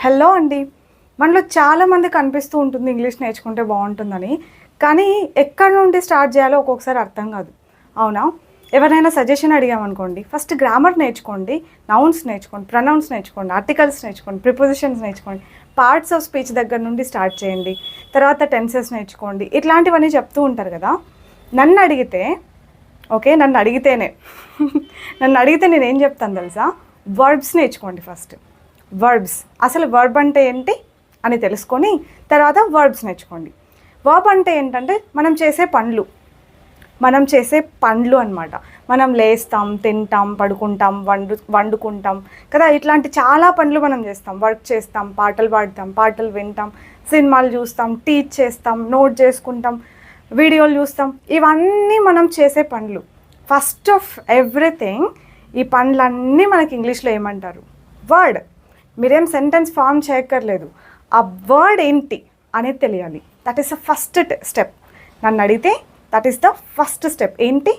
Hello అండి. మనలో చాలామంది కనిపిస్తూ ఉంటుంది ఇంగ్లీష్ నేర్చుకుంటే బాగుంటుందని. కానీ ఎక్కడి నుండి స్టార్ట్ చేయాలో ఒక్కొక్కసారి అర్థం కాదు. అవునా? ఎవరైనా సజెషన్ అడిగామనుకోండి, ఫస్ట్ గ్రామర్ నేర్చుకోండి, నౌన్స్ నేర్చుకోండి, ప్రొనౌన్స్ నేర్చుకోండి, ఆర్టికల్స్ నేర్చుకోండి, ప్రిపోజిషన్స్ నేర్చుకోండి, పార్ట్స్ ఆఫ్ స్పీచ్ దగ్గర నుండి స్టార్ట్ చేయండి, తర్వాత టెన్సెస్ నేర్చుకోండి, ఇట్లాంటివన్నీ చెప్తూ ఉంటారు కదా. నన్ను అడిగితే నన్ను అడిగితేనే నన్ను అడిగితే నేను ఏం చెప్తాను తెలుసా? వర్బ్స్ నేర్చుకోండి ఫస్ట్. వర్బ్స్, అసలు వర్బ్ అంటే ఏంటి అని తెలుసుకొని తర్వాత వర్బ్స్ నేర్చుకోండి. వర్బ్ అంటే ఏంటంటే మనం చేసే పనులు అన్నమాట. మనం లేస్తాం, తింటాం, పడుకుంటాం, వండుకుంటాం కదా, ఇట్లాంటి చాలా పనులు మనం చేస్తాం. వర్క్ చేస్తాం, పాటలు పాడతాం, పాటలు వింటాం, సినిమాలు చూస్తాం, టీచ్ చేస్తాం, నోట్ చేసుకుంటాం, వీడియోలు చూస్తాం. ఇవన్నీ మనం చేసే పనులు. ఫస్ట్ ఆఫ్ ఎవ్రీథింగ్ ఈ పనులన్నీ మనకి ఇంగ్లీష్లో ఏమంటారు? వర్డ్. మీరేం సెంటెన్స్ ఫామ్ చేయక్కర్లేదు, ఆ వర్డ్ ఏంటి అనేది తెలియాలి. That is the first step. నన్ను అడిగితే that is the first step. ఏంటి?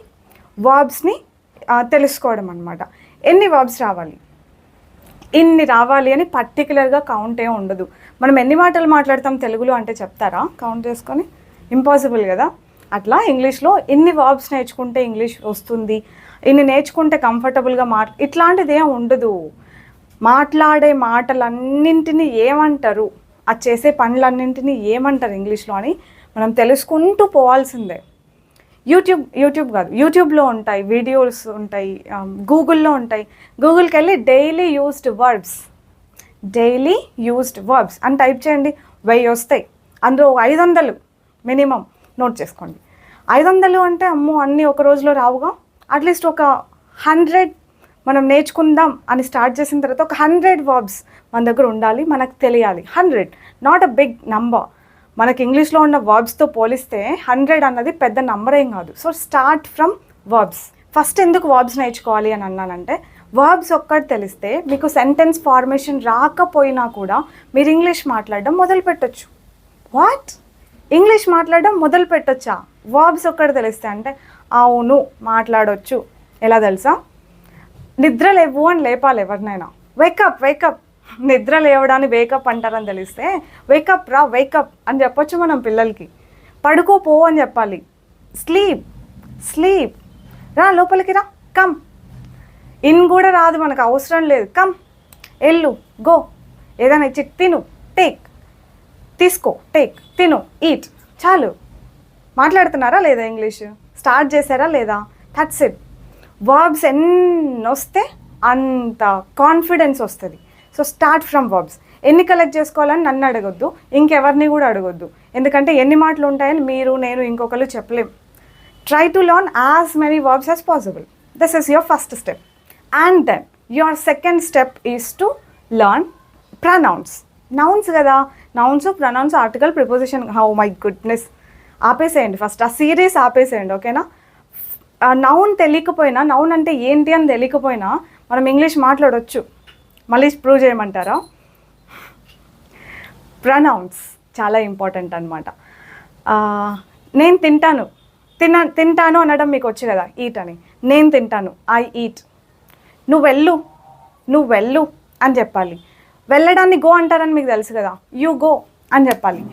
వర్బ్స్ని తెలుసుకోవడం అనమాట. ఎన్ని వర్బ్స్ రావాలి, ఇన్ని రావాలి అని పర్టికులర్గా కౌంట్ ఏం ఉండదు. మనం ఎన్ని మాటలు మాట్లాడతాం తెలుగులో అంటే చెప్తారా కౌంట్ చేసుకొని? ఇంపాసిబుల్ కదా. అట్లా ఇంగ్లీష్లో ఇన్ని వర్బ్స్ నేర్చుకుంటే ఇంగ్లీష్ వస్తుంది, ఇన్ని నేర్చుకుంటే కంఫర్టబుల్గా ఇట్లాంటిది ఏం ఉండదు. మాట్లాడే మాటలన్నింటినీ ఏమంటారు, అది చేసే పనులన్నింటినీ ఏమంటారు ఇంగ్లీష్లో అని మనం తెలుసుకుంటూ పోవాల్సిందే. యూట్యూబ్లో ఉంటాయి వీడియోస్, ఉంటాయి గూగుల్లో ఉంటాయి. గూగుల్కి వెళ్ళి డైలీ యూజ్డ్ వర్బ్స్ అని టైప్ చేయండి, 1000 వస్తాయి. అందులో 500 మినిమం నోట్ చేసుకోండి. 500 అంటే అమ్మో అన్నీ ఒక రోజులో రావుగా. అట్లీస్ట్ ఒక 100 మనం నేర్చుకుందాం అని స్టార్ట్ చేసిన తర్వాత ఒక 100 వర్బ్స్ మన దగ్గర ఉండాలి, మనకు తెలియాలి. 100 నాట్ అ బిగ్ నంబర్. మనకి ఇంగ్లీష్లో ఉన్న వర్బ్స్తో పోలిస్తే 100 అన్నది పెద్ద నంబర్ ఏం కాదు. So start from verbs. First ఎందుకు వర్బ్స్ నేర్చుకోవాలి అని అన్నానంటే, వర్బ్స్ ఒక్కటి తెలిస్తే మీకు సెంటెన్స్ ఫార్మేషన్ రాకపోయినా కూడా మీరు ఇంగ్లీష్ మాట్లాడడం మొదలు పెట్టచ్చు. వాట్? ఇంగ్లీష్ మాట్లాడడం మొదలు పెట్టచ్చా వర్బ్స్ ఒక్కటి తెలిస్తే? అంటే అవును, మాట్లాడవచ్చు. ఎలా తెలుసా? నిద్ర లేవు అని లేపాలి ఎవరినైనా. వేకప్. నిద్ర లేవడాన్ని వేకప్ అంటారని తెలిస్తే వేకప్ రా, వేకప్ అని చెప్పొచ్చు మనం పిల్లలకి. పడుకోపో అని చెప్పాలి. స్లీప్ రా, లోపలికి రా, కమ్. ఇన్ కూడా రాదు, మనకు అవసరం లేదు. కమ్, ఎల్లు, గో. ఏదైనా ఇచ్చి తిను, తీసుకో, తిను, ఈట్. చాలు. మాట్లాడుతున్నారా లేదా ఇంగ్లీష్? స్టార్ట్ చేశారా లేదా? That's it. వర్బ్స్ ఎన్ని వస్తే అంత కాన్ఫిడెన్స్ వస్తుంది. So start from verbs. ఎన్ని కలెక్ట్ చేసుకోవాలని నన్ను అడగొద్దు, ఇంకెవరిని కూడా అడగొద్దు. ఎందుకంటే ఎన్ని మాటలు ఉంటాయని మీరు, నేను, ఇంకొకరు చెప్పలేం. Try to learn as many verbs as possible. This is your first step. And then your second step is to learn pronouns. Nouns కదా, nouns, pronouns, article, preposition. How my goodness, ఆపేసేయండి ఫస్ట్ ఆ series, ఆపేసేయండి. ఓకేనా? Noun తెలియకపోయినా, noun అంటే ఏంటి అని తెలియకపోయినా మనం ఇంగ్లీష్ మాట్లాడవచ్చు. మళ్ళీ ప్రూవ్ చేయమంటారా? ప్రొనౌన్స్ చాలా ఇంపార్టెంట్ అనమాట. నేను తింటాను అనడం మీకు వచ్చు కదా, ఈట్ అని. నేను తింటాను, ఐ ఈట్. నువ్వు వెళ్ళు అని చెప్పాలి. వెళ్ళడాన్ని గో అంటారని మీకు తెలుసు కదా, యూ గో అని చెప్పాలి.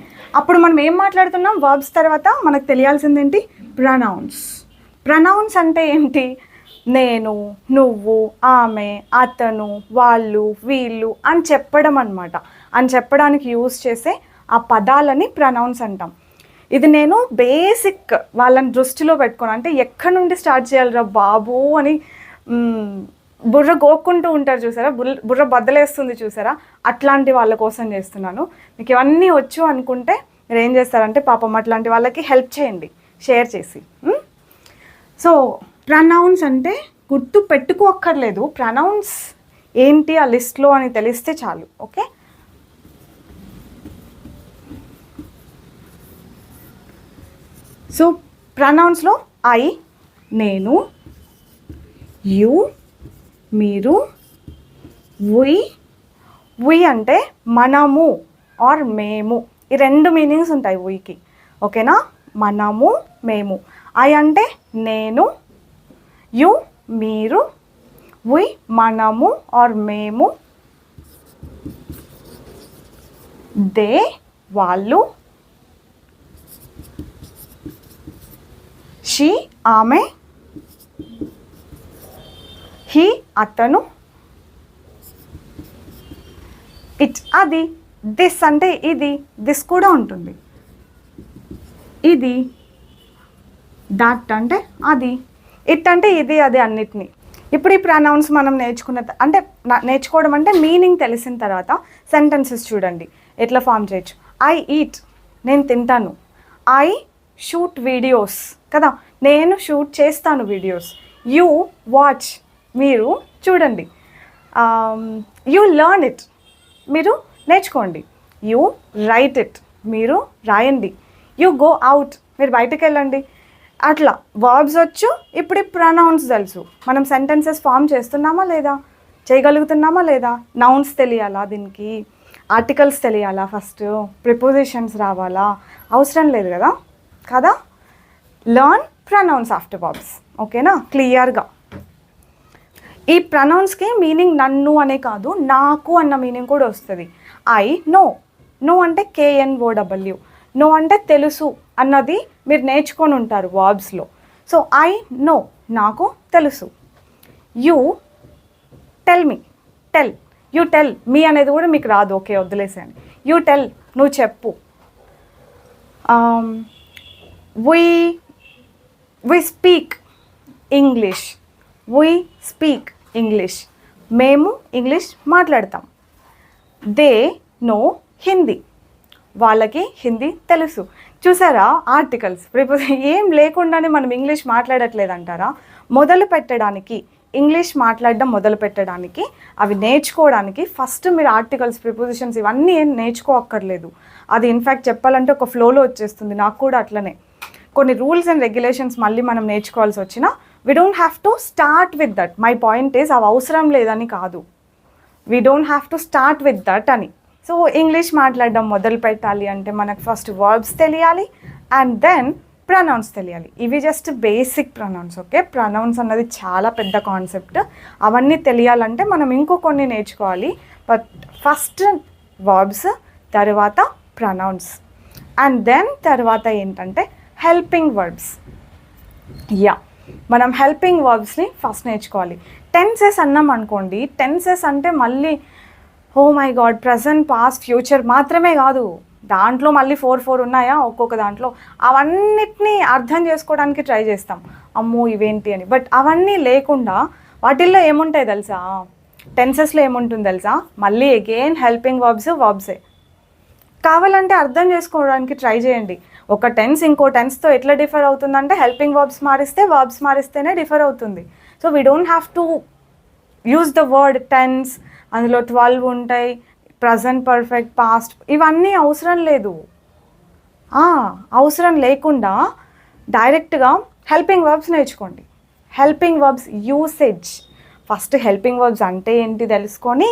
అప్పుడు మనం ఏం మాట్లాడుతున్నాం? వర్బ్స్ తర్వాత మనకు తెలియాల్సింది ఏంటి? ప్రొనౌన్స్ అంటే ఏంటి? నేను, నువ్వు, ఆమె, అతను, వాళ్ళు, వీళ్ళు అని చెప్పడం అనమాట. అని చెప్పడానికి యూజ్ చేసే ఆ పదాలని ప్రొనౌన్స్ అంటాం. ఇది నేను బేసిక్ వాళ్ళని దృష్టిలో పెట్టుకోను. అంటే ఎక్కడి నుండి స్టార్ట్ చేయాలిరా బాబు అని బుర్ర గోక్కుంటూ ఉంటారు చూసారా, బుర్ర బద్దలేస్తుంది చూసారా, అట్లాంటి వాళ్ళ కోసం చేస్తున్నాను. మీకు ఇవన్నీ వచ్చు అనుకుంటే మీరు ఏం చేస్తారంటే పాపం అట్లాంటి వాళ్ళకి హెల్ప్ చేయండి షేర్ చేసి. సో ప్రొనౌన్స్ అంటే గుర్తు పెట్టుకోక్కర్లేదు, ప్రొనౌన్స్ ఏంటి ఆ లిస్ట్లో అని తెలిస్తే చాలు. ఓకే? సో ప్రొనౌన్స్లో ఐ, నేను, యూ, మీరు, వి అంటే మనము ఆర్ మేము. ఈ 2 మీనింగ్స్ ఉంటాయి వీకి. ఓకేనా? మనము, మేము. ఐ అంటే నేను, యు మీరు, వి మనము ఆర్ మేము, దే వాళ్ళు, షీ ఆమె, హీ అతను, ఇట్ అది, దిస్ అంటే ఇది, దిస్ కూడా ఉంటుంది, ఇది, దట్ అంటే అది, ఇట్ అంటే ఇది అది అన్నిటినీ. ఇప్పుడు ఈ ప్రొనౌన్స్ మనం నేర్చుకోవడం అంటే మీనింగ్ తెలిసిన తర్వాత సెంటెన్సెస్ చూడండి ఎట్లా ఫామ్ చేయొచ్చు. ఐ ఈట్, నేను తింటాను. ఐ షూట్ వీడియోస్ కదా, నేను షూట్ చేస్తాను వీడియోస్. యూ వాచ్, మీరు చూడండి. యూ లెర్న్ ఇట్, మీరు నేర్చుకోండి. యూ రైట్ ఇట్, మీరు రాయండి. యూ గో అవుట్, మీరు బయటకు వెళ్ళండి. అట్లా వర్బ్స్ వచ్చు, ఇప్పుడు ఈ ప్రొనౌన్స్ తెలుసు. మనం సెంటెన్సెస్ ఫామ్ చేస్తున్నామా లేదా, చేయగలుగుతున్నామా లేదా, నౌన్స్ తెలియాలా, దీనికి ఆర్టికల్స్ తెలియాలా, ఫస్ట్ ప్రిపోజిషన్స్ రావాలా, అవసరం లేదు కదా కదా. లర్న్ ప్రొనౌన్స్ ఆఫ్టర్ వర్బ్స్, ఓకేనా, క్లియర్గా. ఈ ప్రొనౌన్స్కి మీనింగ్ నన్ను అనే కాదు, నాకు అన్న మీనింగ్ కూడా వస్తుంది. ఐ నో, నో అంటే KNOW, నో అంటే తెలుసు అన్నది మీరు నేర్చుకొని ఉంటారు వర్బ్స్లో. సో ఐ నో, నాకు తెలుసు. You tell me, tell, you tell me అనేది కూడా మీకు రాదు, ఓకే వదిలేసేయండి. యూ టెల్, నువ్వు చెప్పు. we speak English, we speak English, మేము ఇంగ్లీష్ మాట్లాడతాం. దే నో హిందీ, వాళ్ళకి హిందీ తెలుసు. చూసారా, ఆర్టికల్స్ ఏం లేకుండానే మనం ఇంగ్లీష్ మాట్లాడట్లేదంటారా? మొదలు పెట్టడానికి, ఇంగ్లీష్ మాట్లాడడం మొదలు పెట్టడానికి, అవి నేర్చుకోవడానికి ఫస్ట్ మీరు ఆర్టికల్స్, ప్రిపోజిషన్స్ ఇవన్నీ ఏం నేర్చుకోక్కర్లేదు. అది ఇన్ఫ్యాక్ట్ చెప్పాలంటే ఒక ఫ్లోలో వచ్చేస్తుంది. నాకు కూడా అట్లనే కొన్ని రూల్స్ అండ్ రెగ్యులేషన్స్ మళ్ళీ మనం నేర్చుకోవాల్సి వచ్చినా we don't have to start with that. My point is అవి అవసరం లేదని కాదు, we don't have to start with that అని. సో ఇంగ్లీష్ మాట్లాడడం మొదలు పెట్టాలి అంటే మనకు ఫస్ట్ వర్బ్స్ తెలియాలి అండ్ దెన్ ప్రొనౌన్స్ తెలియాలి. ఇవి just basic pronouns, okay. Pronouns అన్నది చాలా పెద్ద కాన్సెప్ట్. అవన్నీ తెలియాలంటే మనం ఇంకో కొన్ని నేర్చుకోవాలి. బట్ ఫస్ట్ వర్బ్స్, తర్వాత ప్రొనౌన్స్, అండ్ దెన్ తర్వాత ఏంటంటే హెల్పింగ్ వర్బ్స్. మనం హెల్పింగ్ వర్బ్స్ని ఫస్ట్ నేర్చుకోవాలి. టెన్సెస్ అన్నాం అనుకోండి, టెన్సెస్ అంటే మళ్ళీ oh my God present, past, future మాత్రమే కాదు, దాంట్లో మళ్ళీ 4 ఉన్నాయా ఒక్కొక్క దాంట్లో. అవన్నిటినీ అర్థం చేసుకోవడానికి ట్రై చేస్తాం, అమ్మో ఇవేంటి అని. బట్ అవన్నీ లేకుండా వాటిల్లో ఏముంటాయి తెలుసా, టెన్సెస్లో ఏముంటుంది తెలుసా, మళ్ళీ అగైన్ హెల్పింగ్ వర్బ్సే. కావాలంటే అర్థం చేసుకోవడానికి ట్రై చేయండి. ఒక టెన్స్ ఇంకో టెన్స్తో ఎట్లా డిఫర్ అవుతుందంటే హెల్పింగ్ వర్బ్స్ మారిస్తేనే డిఫర్ అవుతుంది. So we don't have to use the word tense, అందులో 12 ఉంటాయి, ప్రజెంట్ పర్ఫెక్ట్, పాస్ట్, ఇవన్నీ అవసరం లేదు. అవసరం లేకుండా డైరెక్ట్గా హెల్పింగ్ వర్బ్స్ నేర్చుకోండి. Helping verbs usage, first helping verbs అంటే ఏంటి తెలుసుకొని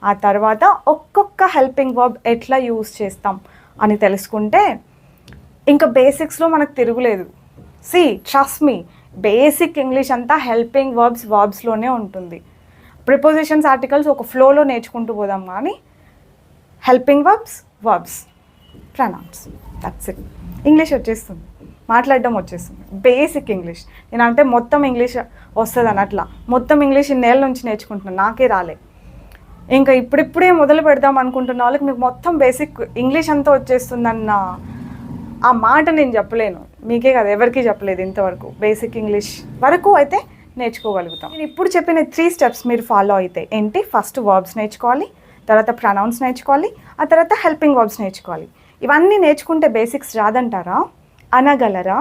ఆ తర్వాత ఒక్కొక్క హెల్పింగ్ వర్బ్ ఎట్లా యూజ్ చేస్తాం అని తెలుసుకుంటే ఇంకా బేసిక్స్లో మనకు తిరుగులేదు. ట్రస్ట్ మీ, బేసిక్ ఇంగ్లీష్ అంతా హెల్పింగ్ వర్బ్స్లోనే ఉంటుంది. ప్రిపోజిషన్స్, ఆర్టికల్స్ ఒక ఫ్లోలో నేర్చుకుంటూ పోదాం, కానీ helping verbs, pronouns, that's it. English వచ్చేస్తుంది, మాట్లాడడం వచ్చేస్తుంది, బేసిక్ ఇంగ్లీష్. నేనంటే మొత్తం ఇంగ్లీష్ వస్తుంది అట్లా మొత్తం ఇంగ్లీష్ ఇన్నేళ్ళ నుంచి నేర్చుకుంటున్నాను, నాకే రాలే. ఇంకా ఇప్పుడిప్పుడే మొదలు పెడదాం అనుకుంటున్న వాళ్ళకి మీకు మొత్తం బేసిక్ ఇంగ్లీష్ అంతా వచ్చేస్తుందన్న ఆ మాట నేను చెప్పలేను, మీకే కదా ఎవరికి చెప్పలేదు ఇంతవరకు. బేసిక్ ఇంగ్లీష్ వరకు అయితే నేర్చుకోగలుగుతాం. నేను ఇప్పుడు చెప్పిన 3 స్టెప్స్ మీరు ఫాలో అయితే ఏంటి, ఫస్ట్ వర్బ్స్ నేర్చుకోవాలి, తర్వాత ప్రొనౌన్స్ నేర్చుకోవాలి, ఆ తర్వాత హెల్పింగ్ వర్బ్స్ నేర్చుకోవాలి. ఇవన్నీ నేర్చుకుంటే బేసిక్స్ రాదంటారా, అనగలరా,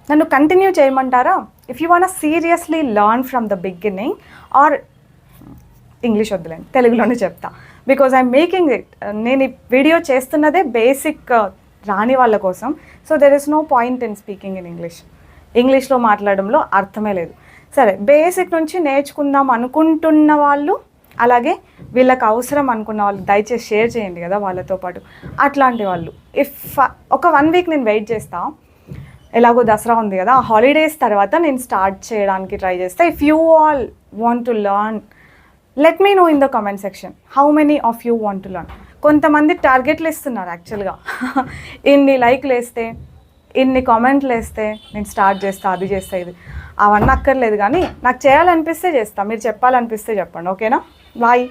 నన్ను కంటిన్యూ చేయమంటారా? If you want seriously learn from the beginning, or English వద్దులేండి తెలుగులోనే చెప్తా, బికాజ్ ఐఎమ్ మేకింగ్ ఇట్. నేను ఈ వీడియో చేస్తున్నదే బేసిక్ రాని వాళ్ళ కోసం. So there is no point in speaking in ఇంగ్లీష్లో మాట్లాడడంలో అర్థమే లేదు. సరే, బేసిక్ నుంచి నేర్చుకుందాం అనుకుంటున్న వాళ్ళు, అలాగే వీళ్ళకి అవసరం అనుకున్న వాళ్ళు దయచేసి షేర్ చేయండి కదా వాళ్ళతో పాటు. అట్లాంటి వాళ్ళు ఒక 1 వీక్ నేను వెయిట్ చేస్తా, ఎలాగో దసరా ఉంది కదా, ఆ హాలిడేస్ తర్వాత నేను స్టార్ట్ చేయడానికి ట్రై చేస్తా. If you all want to learn, let me know in the comment section how many of you want to learn. కొంతమంది టార్గెట్లు ఇస్తున్నారు యాక్చువల్గా. ఇన్ని లైక్లు వేస్తే, ఇన్ని కామెంట్లు వేస్తే నేను స్టార్ట్ చేస్తా, అది చేస్తా, ఇది అవన్నీ అక్కర్లేదు. కానీ నాకు చేయాలనిపిస్తే చేస్తా, మీరు చెప్పాలనిపిస్తే చెప్పండి. ఓకేనా? బాయ్.